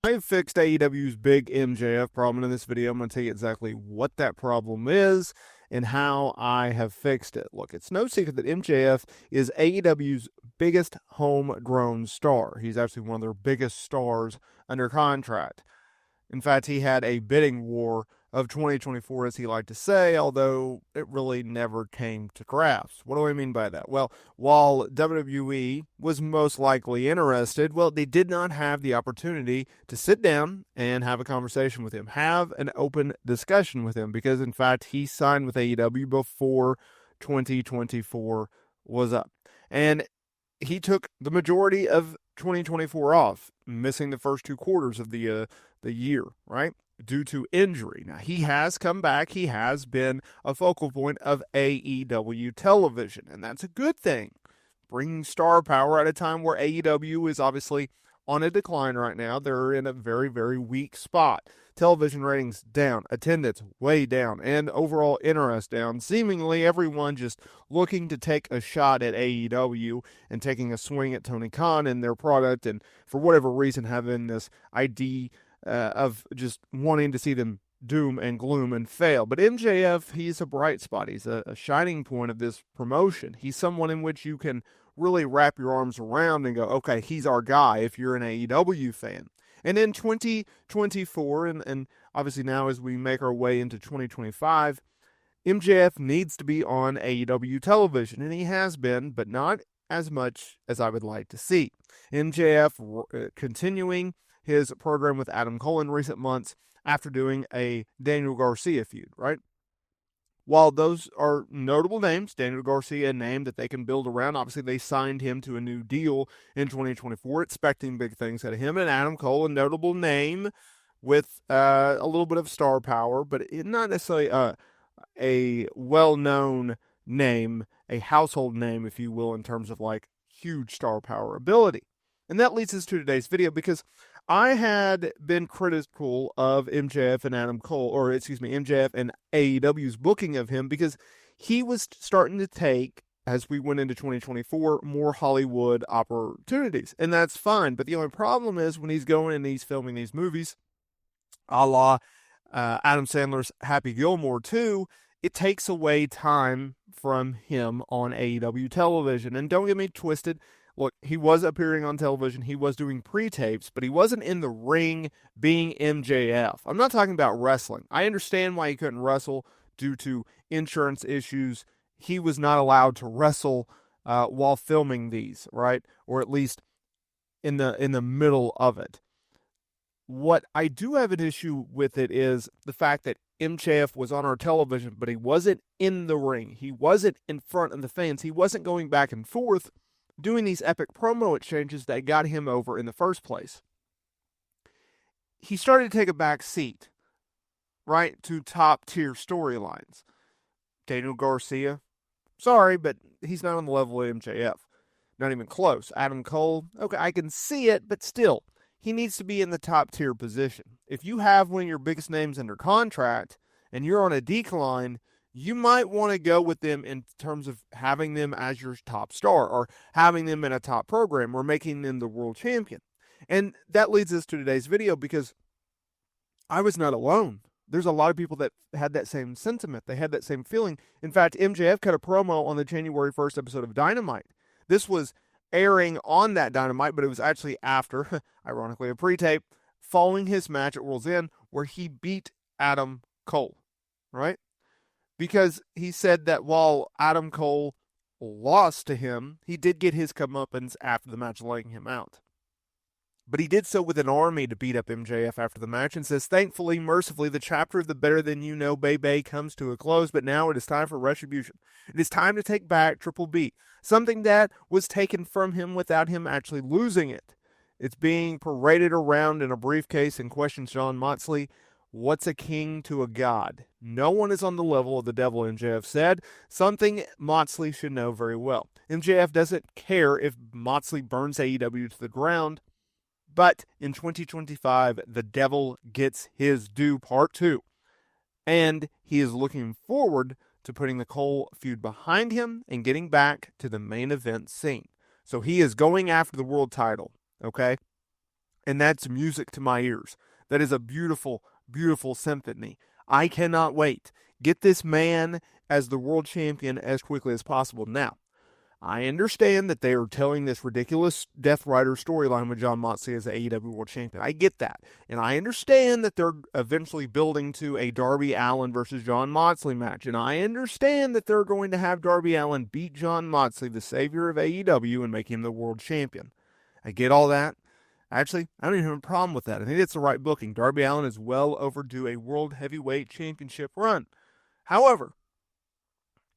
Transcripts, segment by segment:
I have fixed AEW's big MJF problem. In this video, I'm going to tell you exactly what that problem is and how I have fixed it. Look, it's no secret that MJF is AEW's biggest homegrown star. He's actually one of their biggest stars under contract. In fact, he had a bidding war of 2024, as he liked to say, although it really never came to grass. What do I mean by that? Well, while WWE was most likely interested, well, they did not have the opportunity to sit down and have a conversation with him, have an open discussion with him, because in fact, he signed with AEW before 2024 was up. And he took the majority of 2024 off, missing the first 2 quarters of the year, right? Due to injury. Now, he has come back. He has been a focal point of AEW television, and that's a good thing. Bringing star power at a time where AEW is obviously on a decline right now. They're in a very, very weak spot. Television ratings down, attendance way down, and overall interest down. Seemingly everyone just looking to take a shot at AEW and taking a swing at Tony Khan and their product, and for whatever reason having this idea of just wanting to see them doom and gloom and fail. But MJF, he's a bright spot. He's a shining point of this promotion. He's someone in which you can really wrap your arms around and go, okay, he's our guy if you're an AEW fan. And in 2024, and obviously now as we make our way into 2025, MJF needs to be on AEW television, and he has been, but not as much as I would like to see. MJF continuing his program with Adam Cole in recent months after doing a Daniel Garcia feud, right? While those are notable names, Daniel Garcia, a name that they can build around. Obviously, they signed him to a new deal in 2024, expecting big things out of him. And Adam Cole, a notable name with a little bit of star power, but not necessarily a well-known name, a household name, if you will, in terms of like huge star power ability. And that leads us to today's video, because I had been critical of MJF and Adam Cole, or excuse me, MJF and AEW's booking of him, because he was starting to take, as we went into 2024, more Hollywood opportunities. And that's fine. But the only problem is when he's going and he's filming these movies, a la Adam Sandler's Happy Gilmore 2, it takes away time from him on AEW television. And don't get me twisted. Look, he was appearing on television. He was doing pre-tapes, but he wasn't in the ring being MJF. I'm not talking about wrestling. I understand why he couldn't wrestle due to insurance issues. He was not allowed to wrestle while filming these, right? Or at least in the middle of it. What I do have an issue with it is the fact that MJF was on our television, but he wasn't in the ring. He wasn't in front of the fans. He wasn't going back and forth doing these epic promo exchanges that got him over in the first place. He started to take a back seat, right, to top tier storylines. Daniel Garcia, sorry, but he's not on the level of MJF. Not even close. Adam Cole, okay, I can see it, but still, he needs to be in the top tier position. If you have one of your biggest names under contract and you're on a decline, you might want to go with them in terms of having them as your top star, or having them in a top program, or making them the world champion. And that leads us to today's video, because I was not alone. There's a lot of people that had that same sentiment. They had that same feeling. In fact, MJF cut a promo on the January 1st episode of Dynamite. This was airing on that Dynamite, but it was actually after, ironically, a pre-tape, following his match at World's End, where he beat Adam Cole, right? Because he said that while Adam Cole lost to him, he did get his comeuppance after the match, laying him out. But he did so with an army to beat up MJF after the match, and says, thankfully, mercifully, the chapter of the Better Than You Know Baby comes to a close, but now it is time for retribution. It is time to take back Triple B, something that was taken from him without him actually losing it. It's being paraded around in a briefcase and questions John Moxley. What's a king to a god? No one is on the level of the devil, MJF said, something Moxley should know very well. MJF doesn't care if Moxley burns AEW to the ground, but in 2025, the devil gets his due, part 2. And he is looking forward to putting the Cole feud behind him and getting back to the main event scene. So he is going after the world title, okay? And that's music to my ears. That is a beautiful, beautiful symphony. I cannot wait. Get this man as the world champion as quickly as possible. Now, I understand that they are telling this ridiculous Death Rider storyline with Jon Moxley as the AEW World Champion. I get that. And I understand that they're eventually building to a Darby Allin versus Jon Moxley match. And I understand that they're going to have Darby Allin beat Jon Moxley, the savior of AEW, and make him the world champion. I get all that. Actually, I don't even have a problem with that. I think it's the right booking. Darby Allin is well overdue a World Heavyweight Championship run. However,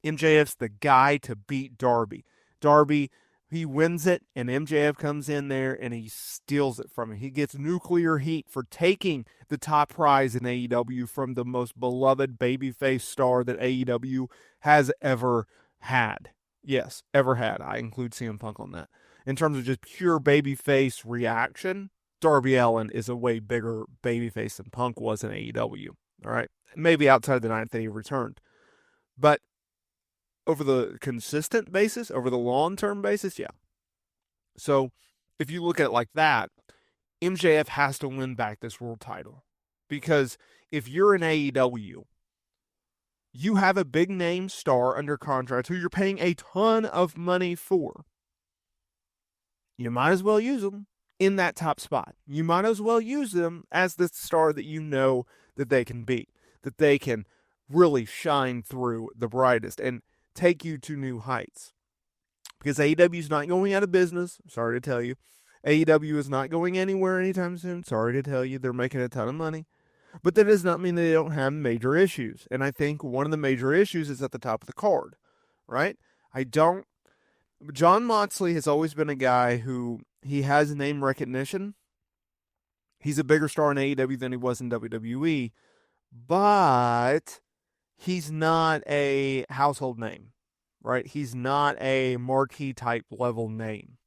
MJF's the guy to beat Darby. Darby, he wins it, and MJF comes in there and he steals it from him. He gets nuclear heat for taking the top prize in AEW from the most beloved babyface star that AEW has ever had. Yes, ever had. I include CM Punk on that. In terms of just pure babyface reaction, Darby Allin is a way bigger babyface than Punk was in AEW. All right? Maybe outside the night that he returned. But over the consistent basis, over the long-term basis, yeah. So if you look at it like that, MJF has to win back this world title. Because if you're in AEW, you have a big-name star under contract who you're paying a ton of money for. You might as well use them in that top spot. You might as well use them as the star that you know that they can beat, that they can really shine through the brightest and take you to new heights. Because AEW is not going out of business. Sorry to tell you. AEW is not going anywhere anytime soon. Sorry to tell you. They're making a ton of money. But that does not mean they don't have major issues. And I think one of the major issues is at the top of the card, right? Jon Moxley has always been a guy who, he has name recognition. He's a bigger star in AEW than he was in WWE. But he's not a household name, right? He's not a marquee type level name.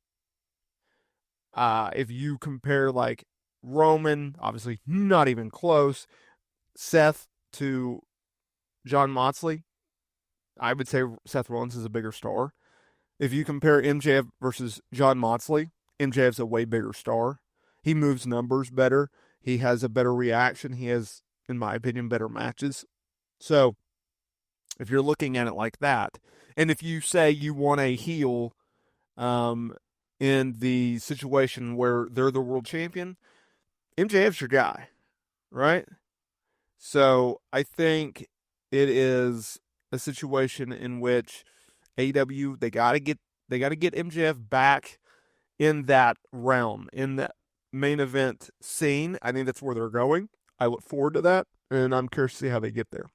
If you compare like Roman, obviously not even close, Seth to Jon Moxley, I would say Seth Rollins is a bigger star. If you compare MJF versus Jon Moxley, MJF's a way bigger star. He moves numbers better. He has a better reaction. He has, in my opinion, better matches. So, if you're looking at it like that, and if you say you want a heel in the situation where they're the world champion, MJF's your guy, right? So, I think it is a situation in which AEW, they gotta get MJF back in that realm, in that main event scene. I think that's where they're going. I look forward to that, and I'm curious to see how they get there.